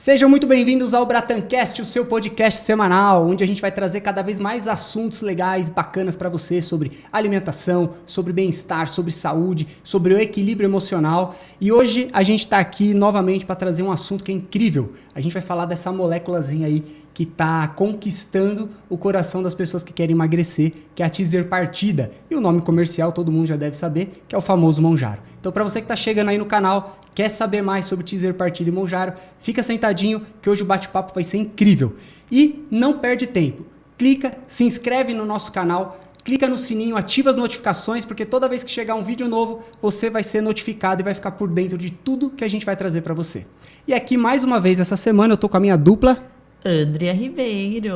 Sejam muito bem-vindos ao Bratancast, o seu podcast semanal, onde a gente vai trazer cada vez mais assuntos legais, bacanas para você sobre alimentação, sobre bem-estar, sobre saúde, sobre o equilíbrio emocional. E hoje a gente está aqui novamente para trazer um assunto que é incrível. A gente vai falar dessa moléculazinha aí que está conquistando o coração das pessoas que querem emagrecer, que é a Tizerpartida. E o nome comercial todo mundo já deve saber, que é o famoso Mounjaro. Então, para você que está chegando aí no canal, quer saber mais sobre Tizerpartida e Mounjaro, fica sentadinho que hoje o bate-papo vai ser incrível. E não perde tempo. Clica, se inscreve no nosso canal, clica no sininho, ativa as notificações, porque toda vez que chegar um vídeo novo, você vai ser notificado e vai ficar por dentro de tudo que a gente vai trazer para você. E aqui, mais uma vez, essa semana, eu tô com a minha dupla... Andrea Ribeiro.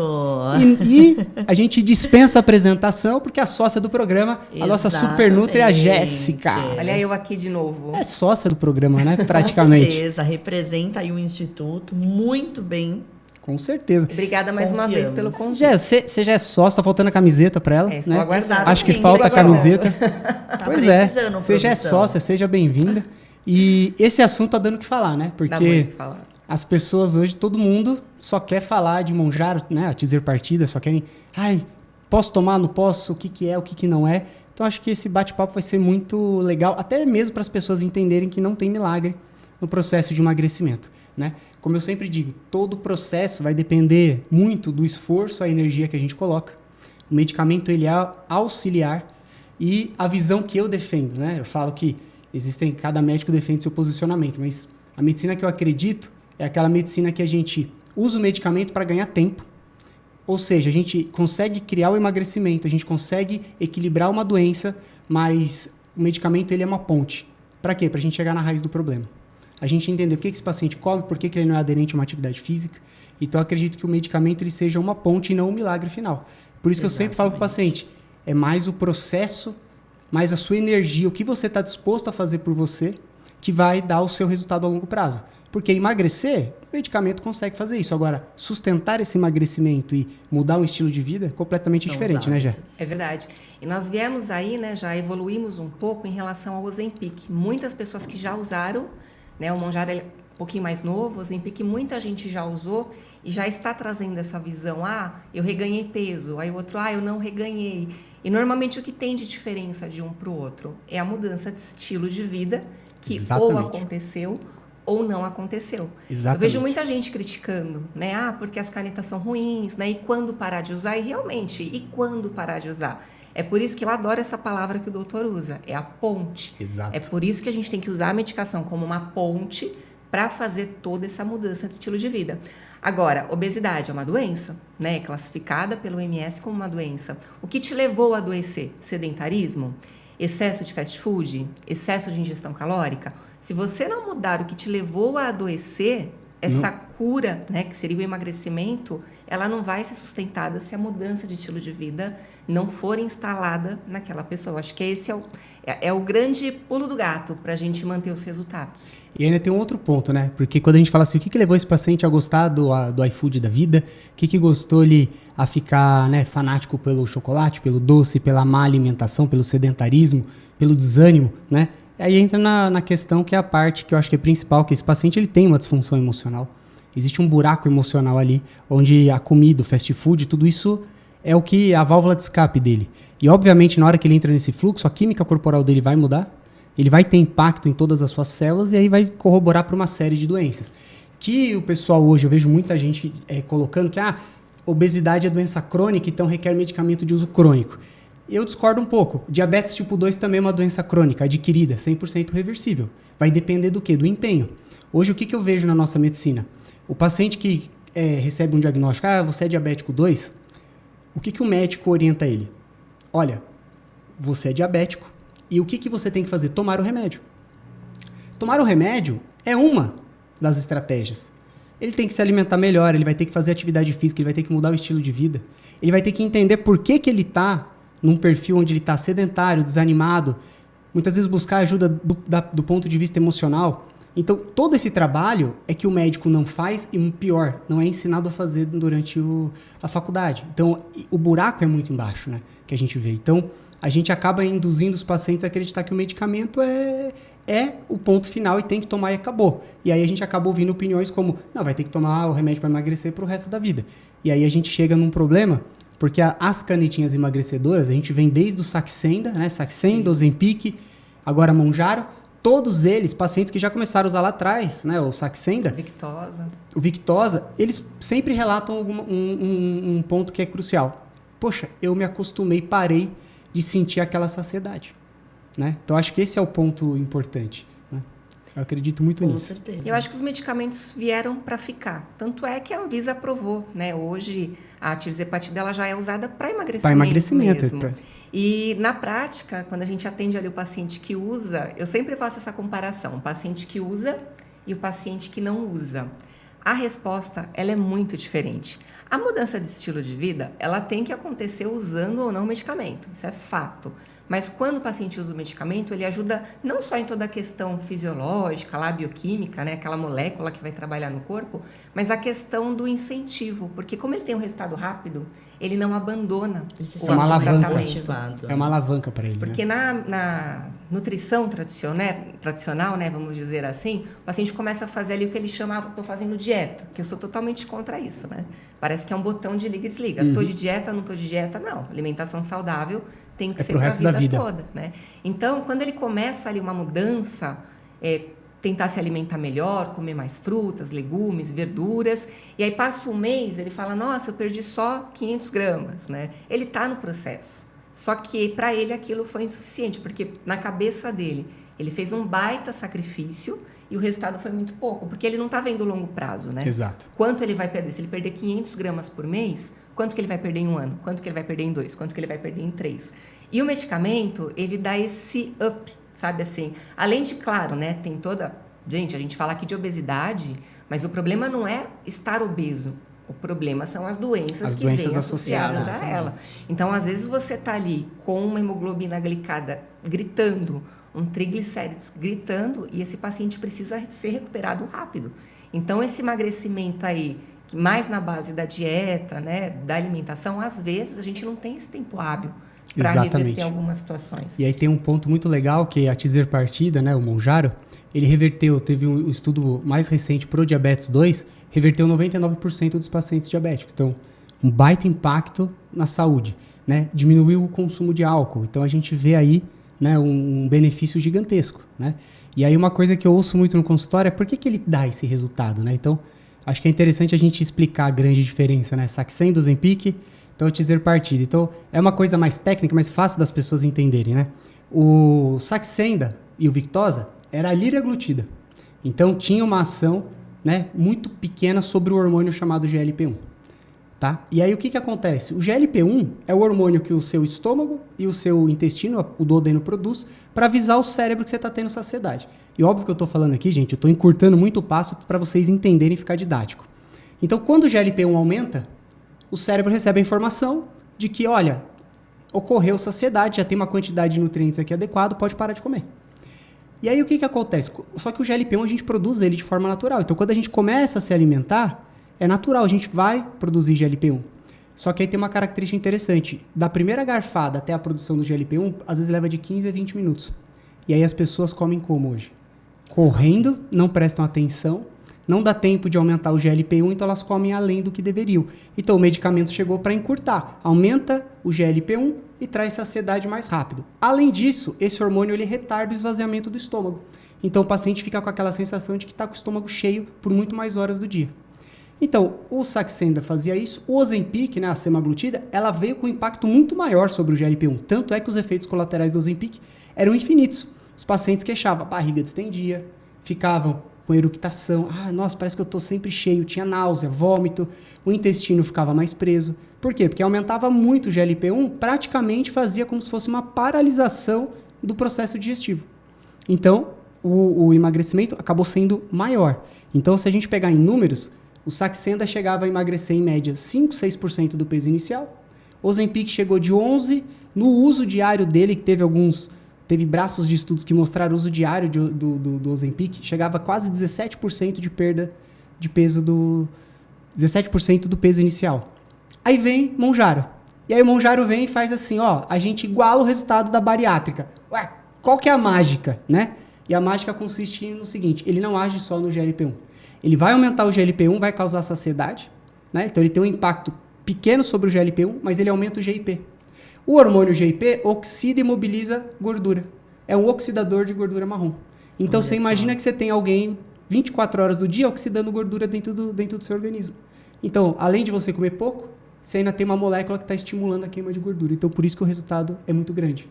E a gente dispensa a apresentação porque a sócia do programa, a nossa super nutri, é a Jéssica. Olha eu aqui de novo. É sócia do programa, né? Praticamente. Com certeza, representa aí o Instituto muito bem. Com certeza. Obrigada mais uma vez pelo convite. Você já é sócia, tá faltando a camiseta pra ela, estou né? aguardando. Acho que falta a camiseta. Tá Pois é, precisando, você já é sócia, seja bem-vinda. E esse assunto tá dando o que falar, né? Dá Porque muito o que falar. as pessoas hoje, todo mundo só quer falar de Mounjaro, né? A Tizerpartida, só querem... Ai, posso tomar, não posso? O que é, o que não é? Então, acho que esse bate-papo vai ser muito legal, até mesmo para as pessoas entenderem que não tem milagre no processo de emagrecimento, né? Como eu sempre digo, todo processo vai depender muito do esforço, a energia que a gente coloca. O medicamento, ele é auxiliar e a visão que eu defendo, né? Eu falo que cada médico defende seu posicionamento, mas a medicina que eu acredito é aquela medicina que a gente usa o medicamento para ganhar tempo. Ou seja, a gente consegue criar o emagrecimento, a gente consegue equilibrar uma doença, mas o medicamento ele é uma ponte. Para quê? Para a gente chegar na raiz do problema. A gente entender por que esse paciente come, por que ele não é aderente a uma atividade física. Então, eu acredito que o medicamento ele seja uma ponte e não um milagre final. Por isso que eu sempre falo para o paciente, é mais o processo, mais a sua energia, o que você está disposto a fazer por você, que vai dar o seu resultado a longo prazo. Porque emagrecer, o medicamento consegue fazer isso. Agora, sustentar esse emagrecimento e mudar um estilo de vida é completamente diferente, né, Jé? É verdade. E nós viemos aí, né, já evoluímos um pouco em relação ao Ozempic. Muitas pessoas que já usaram, né, o Mounjaro é um pouquinho mais novo, o Ozempic muita gente já usou e já está trazendo essa visão, eu reganhei peso, aí o outro, eu não reganhei. E normalmente o que tem de diferença de um para o outro é a mudança de estilo de vida, que Exatamente. ou aconteceu ou não aconteceu. Exatamente. Eu vejo muita gente criticando, né? Porque as canetas são ruins, né? E quando parar de usar? E realmente, e quando parar de usar? É por isso que eu adoro essa palavra que o doutor usa, é a ponte. Exato. É por isso que a gente tem que usar a medicação como uma ponte para fazer toda essa mudança de estilo de vida. Agora, obesidade é uma doença, né? É classificada pelo OMS como uma doença. O que te levou a adoecer? Sedentarismo? Excesso de fast food? Excesso de ingestão calórica? Se você não mudar o que te levou a adoecer, essa cura, né, que seria o emagrecimento, ela não vai ser sustentada se a mudança de estilo de vida não for instalada naquela pessoa. Acho que esse é o grande pulo do gato para a gente manter os resultados. E ainda tem um outro ponto, né? Porque quando a gente fala assim, o que levou esse paciente a gostar do iFood da vida? O que gostou ele a ficar, né, fanático pelo chocolate, pelo doce, pela má alimentação, pelo sedentarismo, pelo desânimo, né? Aí entra na questão que é a parte que eu acho que é principal, que esse paciente ele tem uma disfunção emocional. Existe um buraco emocional ali, onde a comida, o fast food, tudo isso é o que a válvula de escape dele. E obviamente na hora que ele entra nesse fluxo, a química corporal dele vai mudar, ele vai ter impacto em todas as suas células e aí vai corroborar para uma série de doenças. Que o pessoal hoje, eu vejo muita gente colocando que obesidade é doença crônica, então requer medicamento de uso crônico. Eu discordo um pouco. Diabetes tipo 2 também é uma doença crônica, adquirida, 100% reversível. Vai depender do quê? Do empenho. Hoje, o que eu vejo na nossa medicina? O paciente que recebe um diagnóstico, você é diabético 2, o que o médico orienta ele? Olha, você é diabético e o que você tem que fazer? Tomar o remédio. Tomar o remédio é uma das estratégias. Ele tem que se alimentar melhor, ele vai ter que fazer atividade física, ele vai ter que mudar o estilo de vida, ele vai ter que entender por que ele está num perfil onde ele está sedentário, desanimado, muitas vezes buscar ajuda do ponto de vista emocional. Então, todo esse trabalho é que o médico não faz e, pior, não é ensinado a fazer durante a faculdade. Então, o buraco é muito embaixo, né, que a gente vê. Então, a gente acaba induzindo os pacientes a acreditar que o medicamento é o ponto final e tem que tomar e acabou. E aí a gente acaba ouvindo opiniões como, não, vai ter que tomar o remédio para emagrecer pro resto da vida. E aí a gente chega num problema, porque as canetinhas emagrecedoras, a gente vem desde o Saxenda, né? Saxenda, Ozempic, agora Mounjaro, todos eles, pacientes que já começaram a usar lá atrás, né? O Saxenda, o Victoza, eles sempre relatam um ponto que é crucial. Poxa, eu me acostumei, parei de sentir aquela saciedade, né? Então, acho que esse é o ponto importante, né? Eu acredito muito nisso. Com certeza. Eu acho que os medicamentos vieram para ficar. Tanto é que a Anvisa aprovou, né? Hoje, a tirzepatida ela já é usada para emagrecimento, Para emagrecimento mesmo. E, na prática, quando a gente atende ali o paciente que usa, eu sempre faço essa comparação. O paciente que usa e o paciente que não usa. A resposta, ela é muito diferente. A mudança de estilo de vida, ela tem que acontecer usando ou não medicamento, isso é fato. Mas quando o paciente usa o medicamento, ele ajuda não só em toda a questão fisiológica, lá, bioquímica, né, aquela molécula que vai trabalhar no corpo, mas a questão do incentivo, porque como ele tem um resultado rápido, ele não abandona É uma alavanca. Motivado. É uma alavanca para ele, porque né? na nutrição tradicional, né, vamos dizer assim, o paciente começa a fazer ali o que ele chama, estou fazendo dieta, que eu sou totalmente contra isso, né? Parece que é um botão de liga e desliga. Estou de dieta, não estou de dieta, não. Alimentação saudável tem que ser para a vida toda, né? Então, quando ele começa ali uma mudança, tentar se alimentar melhor, comer mais frutas, legumes, verduras, e aí passa um mês, ele fala, nossa, eu perdi só 500 gramas, né? Ele está no processo. Só que para ele aquilo foi insuficiente, porque na cabeça dele, ele fez um baita sacrifício e o resultado foi muito pouco, porque ele não está vendo o longo prazo, né? Exato. Quanto ele vai perder? Se ele perder 500 gramas por mês, quanto que ele vai perder em um ano? Quanto que ele vai perder em 2? Quanto que ele vai perder em 3? E o medicamento, ele dá esse up, sabe assim? Além de, claro, né, tem toda... Gente, a gente fala aqui de obesidade, mas o problema não é estar obeso. O problema são as doenças que vêm associadas a ela. Então, às vezes, você está ali com uma hemoglobina glicada gritando, um triglicérides gritando, e esse paciente precisa ser recuperado rápido. Então, esse emagrecimento aí, mais na base da dieta, né, da alimentação, às vezes a gente não tem esse tempo hábil para reverter algumas situações. E aí tem um ponto muito legal que a tirzepatida, né, o Mounjaro, ele reverteu, teve um estudo mais recente pro diabetes 2, reverteu 99% dos pacientes diabéticos. Então, um baita impacto na saúde, né? Diminuiu o consumo de álcool. Então, a gente vê aí, né, um benefício gigantesco, né? E aí uma coisa que eu ouço muito no consultório é por que ele dá esse resultado, né? Então, acho que é interessante a gente explicar a grande diferença, né? Saxenda, Ozempic, então tirzepatida. Então, é uma coisa mais técnica, mais fácil das pessoas entenderem, né? O Saxenda e o Victoza era a liraglutida. Então, tinha uma ação, né, muito pequena sobre o hormônio chamado GLP-1. Tá? E aí, o que acontece? O GLP-1 é o hormônio que o seu estômago e o seu intestino, o duodeno, produz para avisar o cérebro que você está tendo saciedade. E óbvio que eu estou falando aqui, gente, eu estou encurtando muito o passo para vocês entenderem e ficar didático. Então, quando o GLP-1 aumenta, o cérebro recebe a informação de que, olha, ocorreu saciedade, já tem uma quantidade de nutrientes aqui adequado, pode parar de comer. E aí o que acontece? Só que o GLP-1 a gente produz ele de forma natural. Então quando a gente começa a se alimentar, é natural, a gente vai produzir GLP-1. Só que aí tem uma característica interessante. Da primeira garfada até a produção do GLP-1, às vezes leva de 15 a 20 minutos. E aí as pessoas comem como hoje? Correndo, não prestam atenção, não dá tempo de aumentar o GLP-1, então elas comem além do que deveriam. Então o medicamento chegou para encurtar, aumenta o GLP-1 e traz saciedade mais rápido. Além disso, esse hormônio ele retarda o esvaziamento do estômago. Então o paciente fica com aquela sensação de que está com o estômago cheio por muito mais horas do dia. Então, o Saxenda fazia isso, o Ozempic, né, a semaglutida, ela veio com um impacto muito maior sobre o GLP-1. Tanto é que os efeitos colaterais do Ozempic eram infinitos. Os pacientes queixavam, a barriga distendia, ficavam com eructação, nossa, parece que eu estou sempre cheio, tinha náusea, vômito, o intestino ficava mais preso. Por quê? Porque aumentava muito o GLP-1, praticamente fazia como se fosse uma paralisação do processo digestivo. Então, o emagrecimento acabou sendo maior. Então, se a gente pegar em números, o Saxenda chegava a emagrecer em média 5, 6% do peso inicial. O Ozempic chegou de 11%, no uso diário dele, que teve braços de estudos que mostraram o uso diário do Ozempic, chegava a quase 17% de perda de peso 17% do peso inicial. Aí vem Mounjaro. E aí o Mounjaro vem e faz assim, ó, a gente iguala o resultado da bariátrica. Ué, qual que é a mágica, né? E a mágica consiste no seguinte, ele não age só no GLP-1. Ele vai aumentar o GLP-1, vai causar saciedade, né? Então ele tem um impacto pequeno sobre o GLP-1, mas ele aumenta o GIP. O hormônio GIP oxida e mobiliza gordura. É um oxidador de gordura marrom. Então Olha você só. imagina que você tem alguém 24 horas do dia oxidando gordura dentro do seu organismo. Então, além de você comer pouco, você ainda tem uma molécula que está estimulando a queima de gordura. Então, por isso que o resultado é muito grande.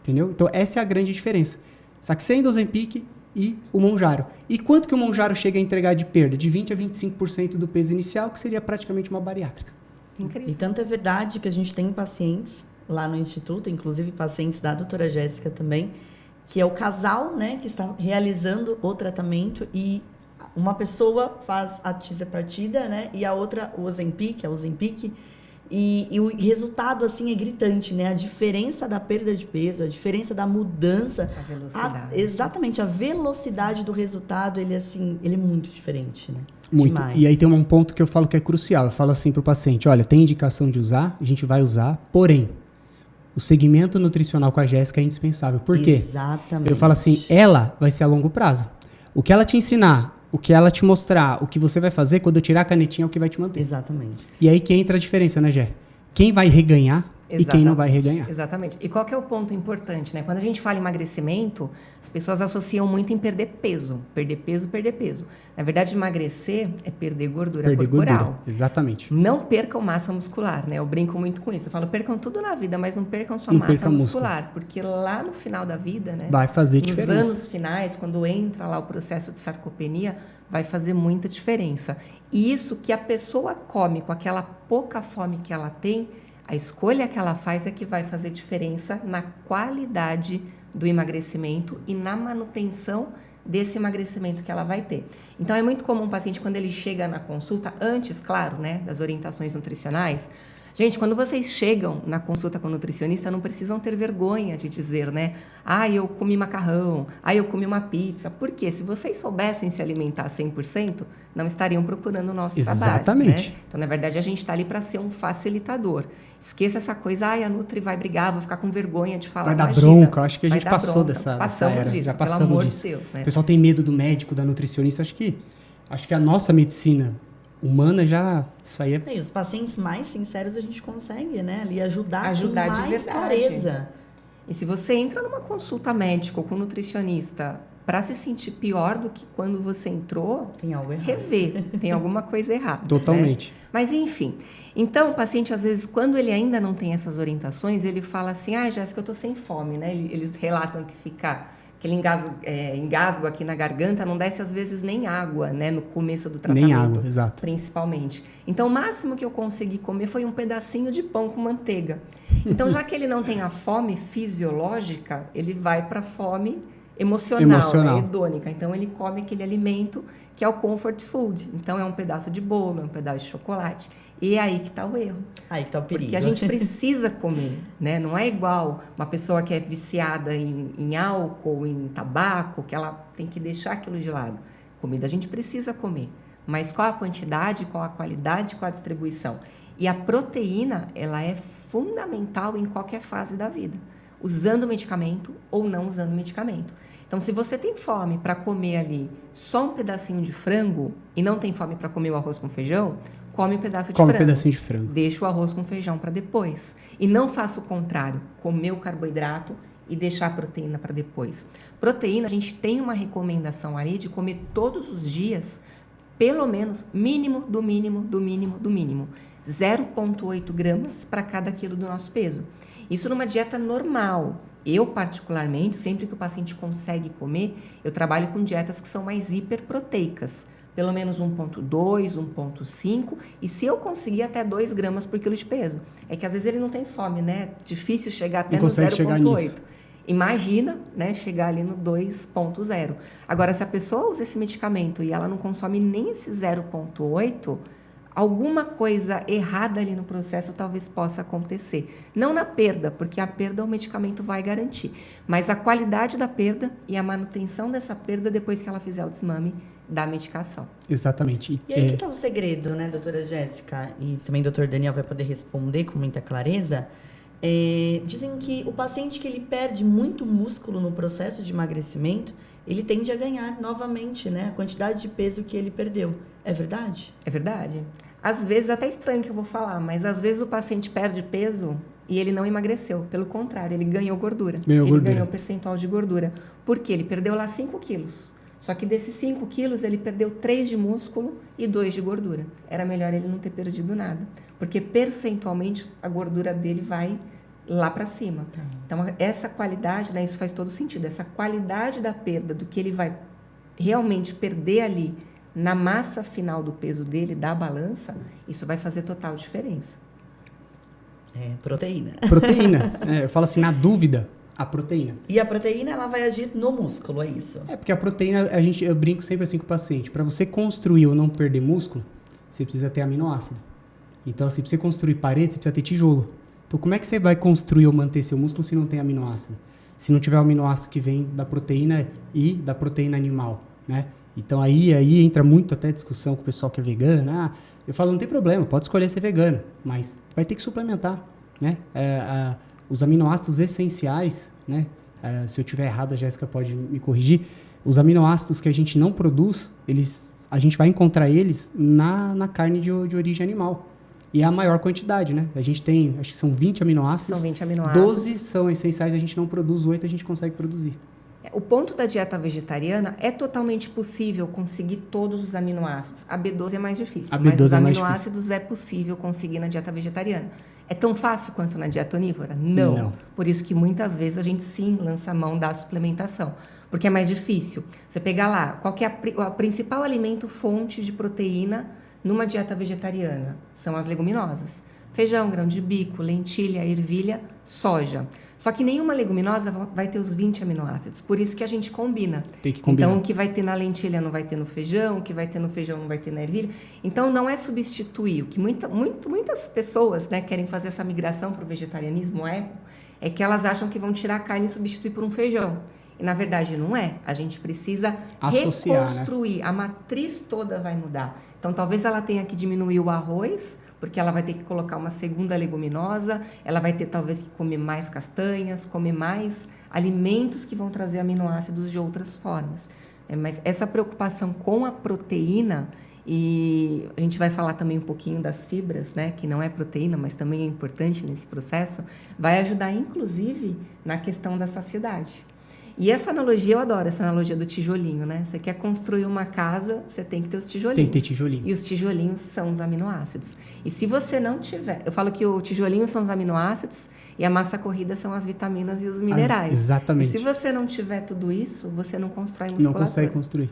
Entendeu? Então, essa é a grande diferença. Saxenda do Ozempic e o Mounjaro. E quanto que o Mounjaro chega a entregar de perda? De 20% a 25% do peso inicial, que seria praticamente uma bariátrica. Incrível. E tanto é verdade que a gente tem pacientes lá no Instituto, inclusive pacientes da doutora Jéssica também, que é o casal, né, que está realizando o tratamento e uma pessoa faz a tisapartida, né, e a outra o Ozempic, e o resultado, assim, é gritante, né, a diferença da perda de peso, a diferença da mudança, A velocidade. exatamente, a velocidade do resultado, ele, assim, ele é muito diferente, né. Muito. Demais. E aí tem um ponto que eu falo que é crucial. Eu falo assim pro paciente, olha, tem indicação de usar, a gente vai usar, porém, o segmento nutricional com a Jéssica é indispensável. Por quê? Exatamente. Eu falo assim, ela vai ser a longo prazo. O que ela te ensinar, o que ela te mostrar, o que você vai fazer, quando eu tirar a canetinha é o que vai te manter. Exatamente. E aí que entra a diferença, né, Gé? Quem vai reganhar e quem não vai reganhar. Exatamente. E qual que é o ponto importante, né? Quando a gente fala em emagrecimento, as pessoas associam muito em perder peso. Perder peso, perder peso. Na verdade, emagrecer é perder gordura corporal. Gordura. Exatamente. Não percam massa muscular, né? Eu brinco muito com isso. Eu falo, percam tudo na vida, mas não percam sua Não massa perca muscular. Porque lá no final da vida, né? Vai fazer nos diferença. anos finais, quando entra lá o processo de sarcopenia, vai fazer muita diferença. E isso que a pessoa come com aquela pouca fome que ela tem, a escolha que ela faz é que vai fazer diferença na qualidade do emagrecimento e na manutenção desse emagrecimento que ela vai ter. Então, é muito comum o paciente, quando ele chega na consulta, antes, claro, né, das orientações nutricionais. Gente, quando vocês chegam na consulta com o nutricionista, não precisam ter vergonha de dizer, né? Ah, eu comi macarrão, ah, eu comi uma pizza. Por quê? Se vocês soubessem se alimentar 100%, não estariam procurando o nosso trabalho. Exatamente. Né? Então, na verdade, a gente está ali para ser um facilitador. Esqueça essa coisa, ai, a Nutri vai brigar, vou ficar com vergonha de falar. Vai dar Imagina, bronca, acho que a vai gente dar passou bronca. dessa Passamos era. disso, Já pelo passamos amor disso. de Deus, né? O pessoal tem medo do médico, da nutricionista. Acho que a nossa medicina humana já... Isso aí é... E os pacientes mais sinceros a gente consegue, né? Ali ajudar de com mais verdade. clareza. E se você entra numa consulta médica ou com um nutricionista para se sentir pior do que quando você entrou, Tem algo errado. rever, tem alguma coisa errada. Totalmente. Né? Mas enfim, então o paciente às vezes, quando ele ainda não tem essas orientações, ele fala assim, ah, Jéssica, eu tô sem fome, né? Eles relatam que fica aquele engasgo aqui na garganta, não desce às vezes nem água, né? No começo do tratamento. Nem água, exato. Principalmente. Então, o máximo que eu consegui comer foi um pedacinho de pão com manteiga. Então, já que ele não tem a fome fisiológica, ele vai para a fome emocional. Né? Hedônica. Então, ele come aquele alimento que é o comfort food. Então, é um pedaço de bolo, é um pedaço de chocolate. E é aí que está o erro. Aí que tá o perigo. Porque a gente precisa comer, né? Não é igual uma pessoa que é viciada em álcool, em tabaco, que ela tem que deixar aquilo de lado. Comida a gente precisa comer. Mas qual a quantidade, qual a qualidade, qual a distribuição? E a proteína, ela é fundamental em qualquer fase da vida. Usando medicamento ou não usando medicamento. Então, se você tem fome para comer ali só um pedacinho de frango e não tem fome para comer o arroz com feijão, come um pedaço de frango. Come um pedacinho de frango. Deixa o arroz com feijão para depois. E não faça o contrário, comer o carboidrato e deixar a proteína para depois. Proteína, a gente tem uma recomendação ali de comer todos os dias, pelo menos, mínimo do mínimo, do mínimo, do mínimo. 0,8 gramas para cada quilo do nosso peso. Isso numa dieta normal. Eu, particularmente, sempre que o paciente consegue comer, eu trabalho com dietas que são mais hiperproteicas. Pelo menos 1,2, 1,5 e se eu conseguir até 2 gramas por quilo de peso. É que às vezes ele não tem fome, né? Difícil chegar até no 0,8. Imagina, né, chegar ali no 2,0. Agora, se a pessoa usa esse medicamento e ela não consome nem esse 0,8, alguma coisa errada ali no processo talvez possa acontecer. Não na perda, porque a perda o medicamento vai garantir, mas a qualidade da perda e a manutenção dessa perda depois que ela fizer o desmame da medicação. Exatamente. E aí que está o segredo, né, doutora Jéssica? E também o doutor Daniel vai poder responder com muita clareza. Dizem que o paciente que ele perde muito músculo no processo de emagrecimento, ele tende a ganhar novamente, né, a quantidade de peso que ele perdeu. É verdade? É verdade. Às vezes, até estranho que eu vou falar, mas às vezes o paciente perde peso e ele não emagreceu. Pelo contrário, ele ganhou gordura. Ganhou percentual de gordura. Por quê? Ele perdeu lá 5 quilos. Só que desses 5 quilos, ele perdeu 3 de músculo e 2 de gordura. Era melhor ele não ter perdido nada. Porque percentualmente a gordura dele vai lá para cima. Então, essa qualidade, né, isso faz todo sentido. Essa qualidade da perda, do que ele vai realmente perder ali na massa final do peso dele, da balança, isso vai fazer total diferença. Proteína. Proteína. Eu falo assim, na dúvida, a proteína. E a proteína, ela vai agir no músculo, é isso? Porque a proteína, eu brinco sempre assim com o paciente, para você construir ou não perder músculo, você precisa ter aminoácido. Então, assim, para você construir parede, você precisa ter tijolo. Então, como é que você vai construir ou manter seu músculo se não tem aminoácido? Se não tiver o aminoácido que vem da proteína e da proteína animal, né? Então, aí entra muito até discussão com o pessoal que é vegano. Eu falo, não tem problema, pode escolher ser vegano, mas vai ter que suplementar, né? Os aminoácidos essenciais, né? Se eu tiver errado, a Jéssica pode me corrigir. Os aminoácidos que a gente não produz, a gente vai encontrar eles na carne de origem animal. E é a maior quantidade, né? A gente tem, acho que são 20 aminoácidos. São 20 aminoácidos. 12 são essenciais, a gente não produz, 8 a gente consegue produzir. O ponto da dieta vegetariana é totalmente possível conseguir todos os aminoácidos. A B12 é mais difícil, mas os aminoácidos é possível conseguir na dieta vegetariana. É tão fácil quanto na dieta onívora? Não. Por isso que muitas vezes a gente sim lança a mão da suplementação, porque é mais difícil. Você pegar lá, qual que é a principal alimento fonte de proteína numa dieta vegetariana? São as leguminosas. Feijão, grão de bico, lentilha, ervilha, soja. Só que nenhuma leguminosa vai ter os 20 aminoácidos. Por isso que a gente combina. Tem que combinar. Então, o que vai ter na lentilha não vai ter no feijão, o que vai ter no feijão não vai ter na ervilha. Então, não é substituir. O que muitas pessoas, né, querem fazer essa migração para o vegetarianismo é que elas acham que vão tirar a carne e substituir por um feijão. E, na verdade, não é. A gente precisa associar, reconstruir. Né? A matriz toda vai mudar. Então, talvez ela tenha que diminuir o arroz, porque ela vai ter que colocar uma segunda leguminosa, ela vai ter talvez que comer mais castanhas, comer mais alimentos que vão trazer aminoácidos de outras formas. Mas essa preocupação com a proteína, e a gente vai falar também um pouquinho das fibras, né, que não é proteína, mas também é importante nesse processo, vai ajudar inclusive na questão da saciedade. E essa analogia, eu adoro essa analogia do tijolinho, né? Você quer construir uma casa, você tem que ter os tijolinhos. Tem que ter tijolinho. E os tijolinhos são os aminoácidos. E se você não tiver... Eu falo que o tijolinho são os aminoácidos e a massa corrida são as vitaminas e os minerais. Exatamente. E se você não tiver tudo isso, você não constrói musculatura. Não consegue construir.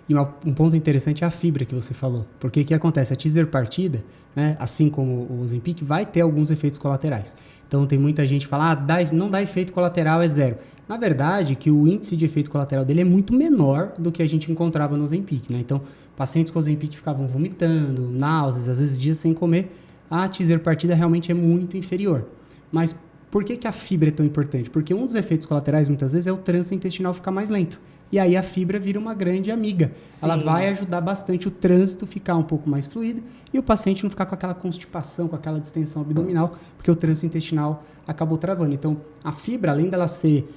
E um ponto interessante é a fibra que você falou. Porque o que acontece? A teaser partida, né, assim como o Ozempic, vai ter alguns efeitos colaterais. Então, tem muita gente que fala, não dá efeito colateral, é zero. Na verdade, que o índice de efeito colateral dele é muito menor do que a gente encontrava no Ozempic, né? Então, pacientes com Ozempic ficavam vomitando, náuseas, às vezes dias sem comer. A teaser partida realmente é muito inferior. Mas por que a fibra é tão importante? Porque um dos efeitos colaterais, muitas vezes, é o trânsito intestinal ficar mais lento. E aí a fibra vira uma grande amiga. Sim. Ela vai ajudar bastante o trânsito ficar um pouco mais fluido e o paciente não ficar com aquela constipação, com aquela distensão abdominal, porque o trânsito intestinal acabou travando. Então, a fibra, além dela ser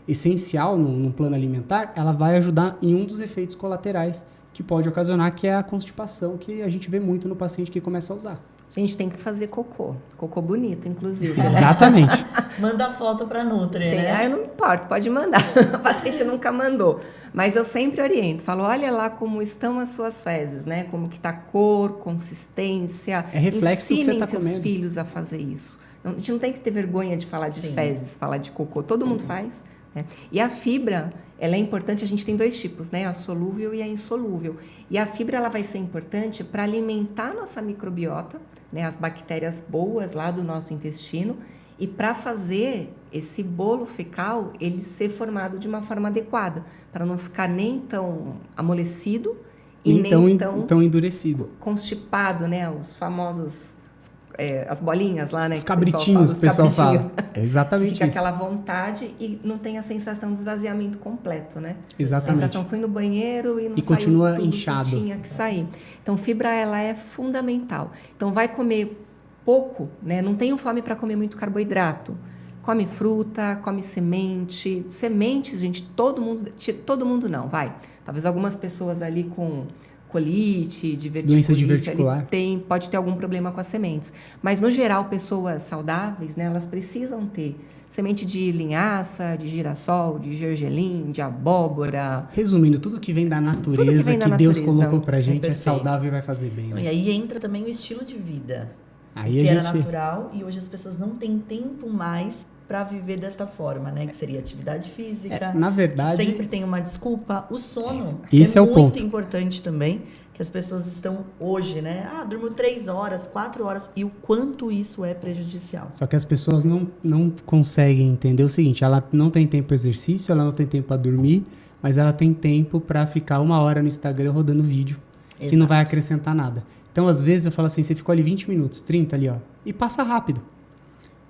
essencial num plano alimentar, ela vai ajudar em um dos efeitos colaterais que pode ocasionar, que é a constipação, que a gente vê muito no paciente que começa a usar. A gente tem que fazer cocô. Cocô bonito, inclusive. Exatamente. Manda foto para Nutri, né? Eu não importo, pode mandar. O paciente nunca mandou. Mas eu sempre oriento. Falo, olha lá como estão as suas fezes, né? Como que tá a cor, consistência. É reflexo do que você tá seus comendo. Filhos a fazer isso. A gente não tem que ter vergonha de falar de fezes, falar de cocô. Todo mundo faz. Né? E a fibra, ela é importante, a gente tem 2 tipos, né? A solúvel e a insolúvel. E a fibra, ela vai ser importante para alimentar a nossa microbiota, né? As bactérias boas lá do nosso intestino, e para fazer esse bolo fecal, ele ser formado de uma forma adequada, para não ficar nem tão amolecido e nem tão endurecido. constipado, né? Os famosos, as bolinhas lá, né? Os cabritinhos, o pessoal fala. Exatamente Fica isso. aquela vontade e não tem a sensação de esvaziamento completo, né? Exatamente. A sensação foi no banheiro e não E saiu continua tudo inchado. que tinha que sair. Então, fibra, ela é fundamental. Então, vai comer pouco, né? Não tenho fome para comer muito carboidrato. Come fruta, come semente. Sementes, gente, todo mundo não, vai. Talvez algumas pessoas ali com colite, doença diverticular, pode ter algum problema com as sementes. Mas, no geral, pessoas saudáveis, né, elas precisam ter semente de linhaça, de girassol, de gergelim, de abóbora. Resumindo, tudo que vem da natureza, que Deus colocou pra gente, é saudável e vai fazer bem. Né? E aí entra também o estilo de vida. Aí que era natural e hoje as pessoas não têm tempo mais para viver desta forma, né? Que seria atividade física. Na verdade, sempre tem uma desculpa. O sono esse é o muito ponto. Importante também, que as pessoas estão hoje, né? Durmo 3 horas, 4 horas, e o quanto isso é prejudicial. Só que as pessoas não conseguem entender o seguinte: ela não tem tempo para exercício, ela não tem tempo para dormir, mas ela tem tempo para ficar 1 hora no Instagram rodando vídeo, que não vai acrescentar nada. Então, às vezes, eu falo assim, você ficou ali 20 minutos, 30 ali, ó, e passa rápido.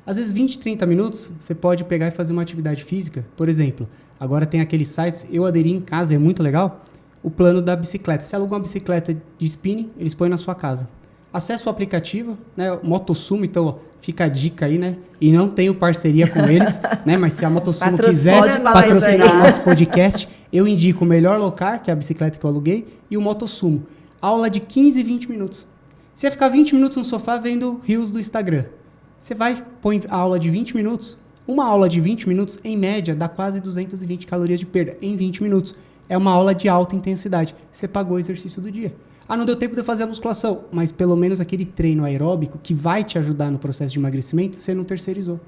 Às vezes, 20, 30 minutos, você pode pegar e fazer uma atividade física. Por exemplo, agora tem aqueles sites, eu aderi em casa, é muito legal, o plano da bicicleta. Você aluga uma bicicleta de spinning, eles põem na sua casa. Acesse o aplicativo, né, Motossumo, então, ó, fica a dica aí, né, e não tenho parceria com eles, né, mas se a Motossumo quiser patrocinar o nosso podcast, eu indico o Melhor Locar, que é a bicicleta que eu aluguei, e o Motossumo. Aula de 15, 20 minutos. Você vai ficar 20 minutos no sofá vendo reels do Instagram. Você vai pôr a aula de 20 minutos. Uma aula de 20 minutos, em média, dá quase 220 calorias de perda em 20 minutos. É uma aula de alta intensidade. Você pagou o exercício do dia. Não deu tempo de eu fazer a musculação, mas pelo menos aquele treino aeróbico que vai te ajudar no processo de emagrecimento, você não terceirizou.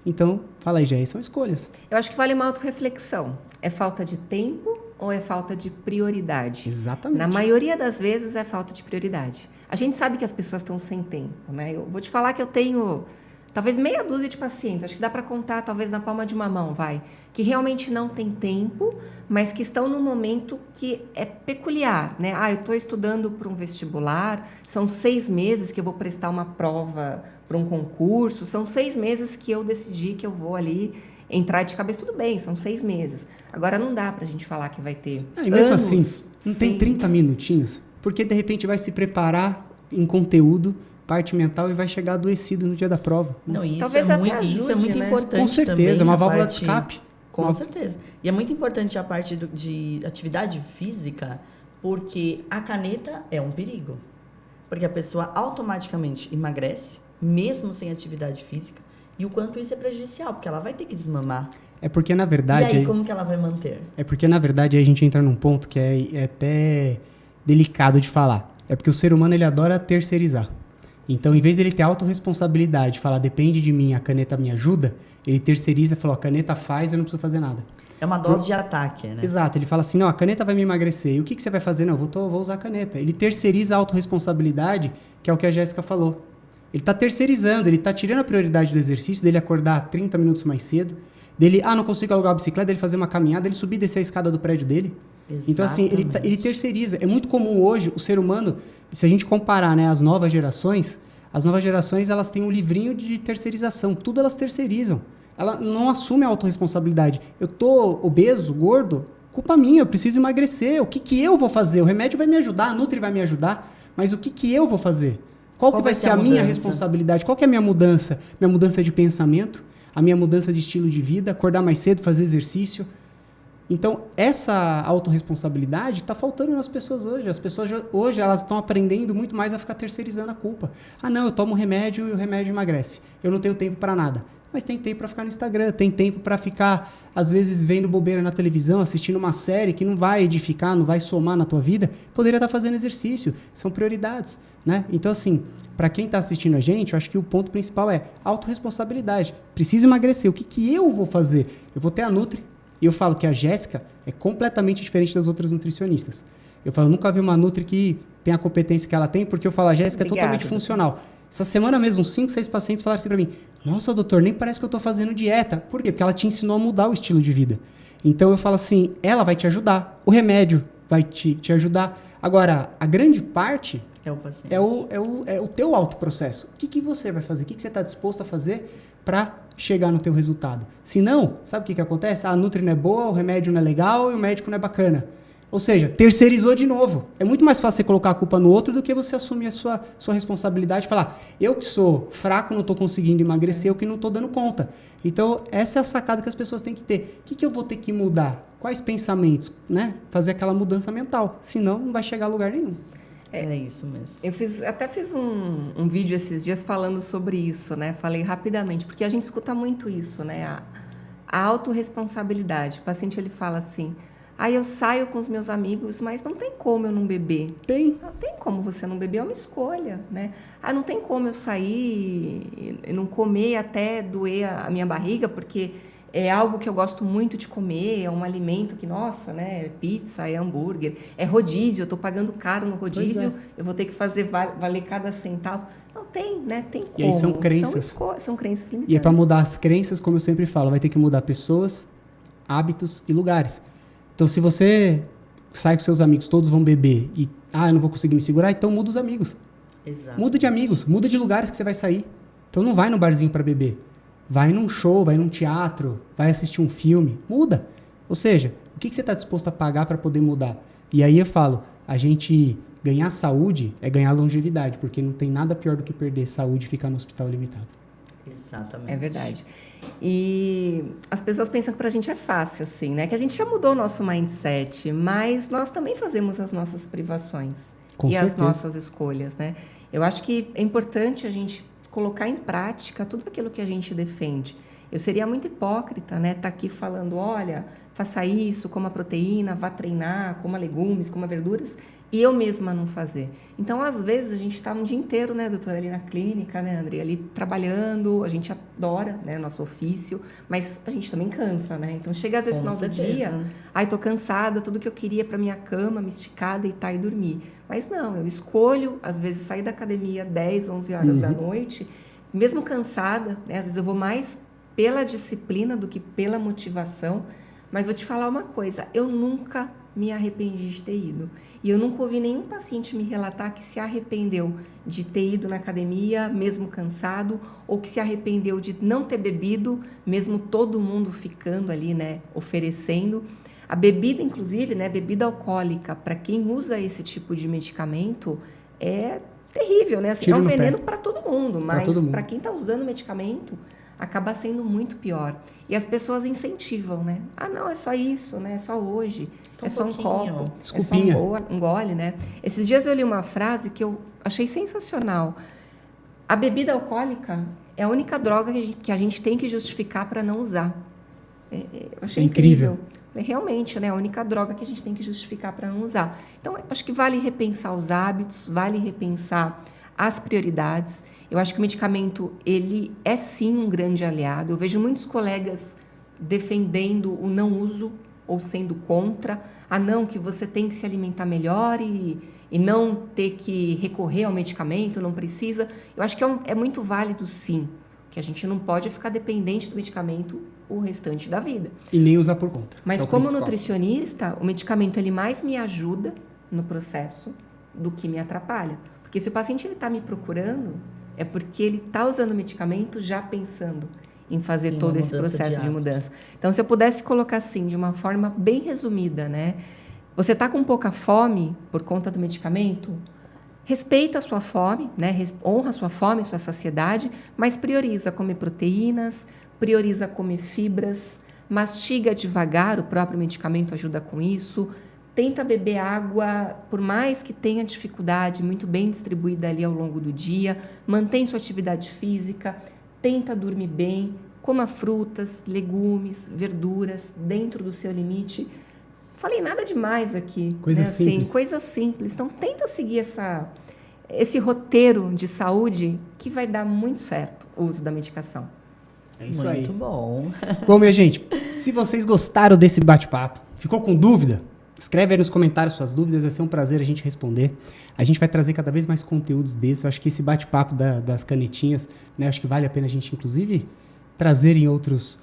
Então, fala aí, Jair, são escolhas. Eu acho que vale uma autorreflexão. É falta de tempo ou é falta de prioridade? Exatamente. Na maioria das vezes é falta de prioridade. A gente sabe que as pessoas estão sem tempo, né? Eu vou te falar que eu tenho talvez meia dúzia de pacientes, acho que dá para contar talvez na palma de uma mão, que realmente não tem tempo, mas que estão num momento que é peculiar, né? Eu estou estudando para um vestibular, são 6 meses que eu vou prestar uma prova para um concurso, são 6 meses que eu decidi que eu vou ali entrar de cabeça, tudo bem, são 6 meses. Agora não dá pra gente falar que vai ter e mesmo assim, não tem 30 minutinhos, porque de repente vai se preparar em conteúdo, parte mental, e vai chegar adoecido no dia da prova. Não, isso talvez é até muito, ajude, isso é muito né? importante. Com certeza, também, uma válvula de escape. Com certeza. E é muito importante a parte de atividade física, porque a caneta é um perigo. Porque a pessoa automaticamente emagrece, mesmo sem atividade física, e o quanto isso é prejudicial, porque ela vai ter que desmamar. É porque, na verdade... E aí, como que ela vai manter? É porque, na verdade, a gente entra num ponto que é até delicado de falar. É porque o ser humano, ele adora terceirizar. Então, em vez dele ter autorresponsabilidade, falar, depende de mim, a caneta me ajuda, ele terceiriza e fala, a caneta faz, eu não preciso fazer nada. É uma dose de ataque, né? Exato, ele fala assim, não, a caneta vai me emagrecer. E o que você vai fazer? Não, vou usar a caneta. Ele terceiriza a autorresponsabilidade, que é o que a Jéssica falou. Ele está terceirizando, ele está tirando a prioridade do exercício, dele acordar 30 minutos mais cedo, dele, não consigo alugar a bicicleta, dele fazer uma caminhada, ele subir e descer a escada do prédio dele. Exatamente. Então, assim, ele terceiriza. É muito comum hoje, o ser humano, se a gente comparar, né, as novas gerações, elas têm um livrinho de terceirização, tudo elas terceirizam. Ela não assume a autorresponsabilidade. Eu tô obeso, gordo, culpa minha, eu preciso emagrecer. O que eu vou fazer? O remédio vai me ajudar, a Nutri vai me ajudar, mas o que eu vou fazer? Qual que vai ser a minha responsabilidade? Qual que é a minha mudança? Minha mudança de pensamento, a minha mudança de estilo de vida, acordar mais cedo, fazer exercício. Então, essa autorresponsabilidade está faltando nas pessoas hoje. As pessoas hoje elas estão aprendendo muito mais a ficar terceirizando a culpa. Não, eu tomo remédio e o remédio emagrece. Eu não tenho tempo para nada. Mas tem tempo para ficar no Instagram, tem tempo para ficar, às vezes, vendo bobeira na televisão, assistindo uma série que não vai edificar, não vai somar na tua vida, poderia estar fazendo exercício. São prioridades, né? Então, assim, para quem está assistindo a gente, eu acho que o ponto principal é autorresponsabilidade. Preciso emagrecer. O que eu vou fazer? Eu vou ter a Nutri, e eu falo que a Jéssica é completamente diferente das outras nutricionistas. Eu falo, nunca vi uma Nutri que tem a competência que ela tem, porque eu falo, a Jéssica é totalmente funcional. Essa semana mesmo, uns 5, 6 pacientes falaram assim pra mim, nossa, doutor, nem parece que eu tô fazendo dieta. Por quê? Porque ela te ensinou a mudar o estilo de vida. Então eu falo assim, ela vai te ajudar. O remédio vai te ajudar. Agora, a grande parte É o paciente. é o teu autoprocesso. O que você vai fazer? O que você está disposto a fazer para chegar no teu resultado? Se não, sabe o que acontece? A Nutri não é boa, o remédio não é legal e o médico não é bacana. Ou seja, terceirizou de novo. É muito mais fácil você colocar a culpa no outro do que você assumir a sua responsabilidade e falar, eu que sou fraco, não estou conseguindo emagrecer, eu que não estou dando conta. Então, essa é a sacada que as pessoas têm que ter. O que eu vou ter que mudar? Quais pensamentos? Né? Fazer aquela mudança mental. Senão, não vai chegar a lugar nenhum. É isso mesmo. Eu até fiz um vídeo esses dias falando sobre isso, né? Falei rapidamente, porque a gente escuta muito isso, né? A autorresponsabilidade. O paciente, ele fala assim, eu saio com os meus amigos, mas não tem como eu não beber. Tem. Não tem como você não beber, é uma escolha, né? Não tem como eu sair e não comer até doer a minha barriga, porque é algo que eu gosto muito de comer, é um alimento que, nossa, né? É pizza, é hambúrguer, é rodízio, eu estou pagando caro no rodízio, eu vou ter que fazer valer cada centavo. Não tem, né? Tem como. E aí são crenças. São crenças limitantes. E para mudar as crenças, como eu sempre falo, vai ter que mudar pessoas, hábitos e lugares. Então, se você sai com seus amigos, todos vão beber e, eu não vou conseguir me segurar, então muda os amigos. Exato. Muda de amigos, muda de lugares que você vai sair. Então, não vai no barzinho para beber. Vai num show, vai num teatro, vai assistir um filme. Muda. Ou seja, o que você está disposto a pagar para poder mudar? E aí eu falo, a gente ganhar saúde é ganhar longevidade, porque não tem nada pior do que perder saúde e ficar no hospital limitado. Exatamente. É verdade. E as pessoas pensam que pra gente é fácil, assim, né? Que a gente já mudou o nosso mindset, mas nós também fazemos as nossas privações Com e certeza. as nossas escolhas, né? Eu acho que é importante a gente colocar em prática tudo aquilo que a gente defende. Eu seria muito hipócrita, né? Tá aqui falando, olha, faça isso, coma proteína, vá treinar, coma legumes, coma verduras, e eu mesma não fazer. Então, às vezes, a gente está um dia inteiro, né, doutora, ali na clínica, né, André, ali trabalhando, a gente adora, né, nosso ofício, mas a gente também cansa, né? Então, chega às vezes no final do dia, tô cansada, tudo que eu queria para minha cama, me esticar, deitar e dormir. Mas não, eu escolho, às vezes, sair da academia 10, 11 horas da noite, mesmo cansada, né, às vezes eu vou mais pela disciplina do que pela motivação, mas vou te falar uma coisa, eu nunca me arrependi de ter ido. E eu nunca ouvi nenhum paciente me relatar que se arrependeu de ter ido na academia, mesmo cansado, ou que se arrependeu de não ter bebido, mesmo todo mundo ficando ali, né, oferecendo. A bebida, inclusive, né, bebida alcoólica, para quem usa esse tipo de medicamento, é terrível, né? Assim, é um veneno para todo mundo, mas para quem está usando o medicamento, acaba sendo muito pior. E as pessoas incentivam, né? Não, é só isso, né? É só hoje, é só um copo, desculpinha. É só um gole, né? Esses dias eu li uma frase que eu achei sensacional. A bebida alcoólica é a única droga que a gente tem que justificar para não usar. Eu achei incrível. Realmente, né? A única droga que a gente tem que justificar para não usar. Então, acho que vale repensar os hábitos, vale repensar as prioridades. Eu acho que o medicamento, ele é sim um grande aliado. Eu vejo muitos colegas defendendo o não uso ou sendo contra. Não, que você tem que se alimentar melhor e não ter que recorrer ao medicamento, não precisa. Eu acho que é muito válido sim, que a gente não pode ficar dependente do medicamento o restante da vida. E nem usar por conta. Mas como nutricionista, o medicamento ele mais me ajuda no processo do que me atrapalha. Porque se o paciente está me procurando, é porque ele está usando o medicamento já pensando em fazer todo esse processo de mudança. Então, se eu pudesse colocar assim, de uma forma bem resumida, né? Você está com pouca fome por conta do medicamento? Respeita a sua fome, né? Honra a sua fome, sua saciedade, mas prioriza comer proteínas, prioriza comer fibras, mastiga devagar, o próprio medicamento ajuda com isso. Tenta beber água, por mais que tenha dificuldade, muito bem distribuída ali ao longo do dia. Mantém sua atividade física, tenta dormir bem, coma frutas, legumes, verduras dentro do seu limite. Falei nada demais aqui. Coisas simples. Assim, coisas simples. Então, tenta seguir esse roteiro de saúde que vai dar muito certo o uso da medicação. É isso aí. Muito bom. Bom, minha gente, se vocês gostaram desse bate-papo, ficou com dúvida? Escreve aí nos comentários suas dúvidas, vai ser um prazer a gente responder. A gente vai trazer cada vez mais conteúdos desses. Eu acho que esse bate-papo das canetinhas, né, acho que vale a pena a gente, inclusive, trazer em outros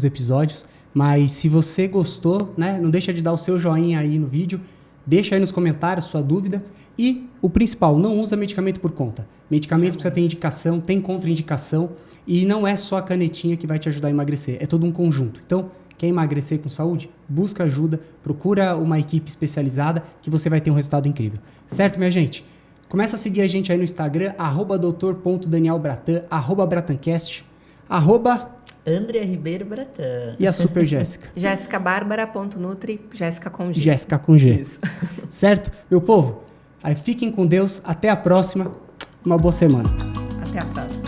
episódios. Mas se você gostou, né, não deixa de dar o seu joinha aí no vídeo, Deixa aí nos comentários sua dúvida. E o principal, não usa medicamento por conta. Medicamento precisa ter indicação, tem contraindicação. E não é só a canetinha que vai te ajudar a emagrecer. É todo um conjunto. Então, quer emagrecer com saúde? Busca ajuda, procura uma equipe especializada que você vai ter um resultado incrível. Certo, minha gente? Começa a seguir a gente aí no Instagram, @doutor.danielbratan, @bratancast, Andrea Ribeiro Bratan. e a Super Jéssica. JessicaBárbara.nutri, Jéssica com G. Jéssica com G. Isso. Certo? Meu povo, aí fiquem com Deus. Até a próxima. Uma boa semana. Até a próxima.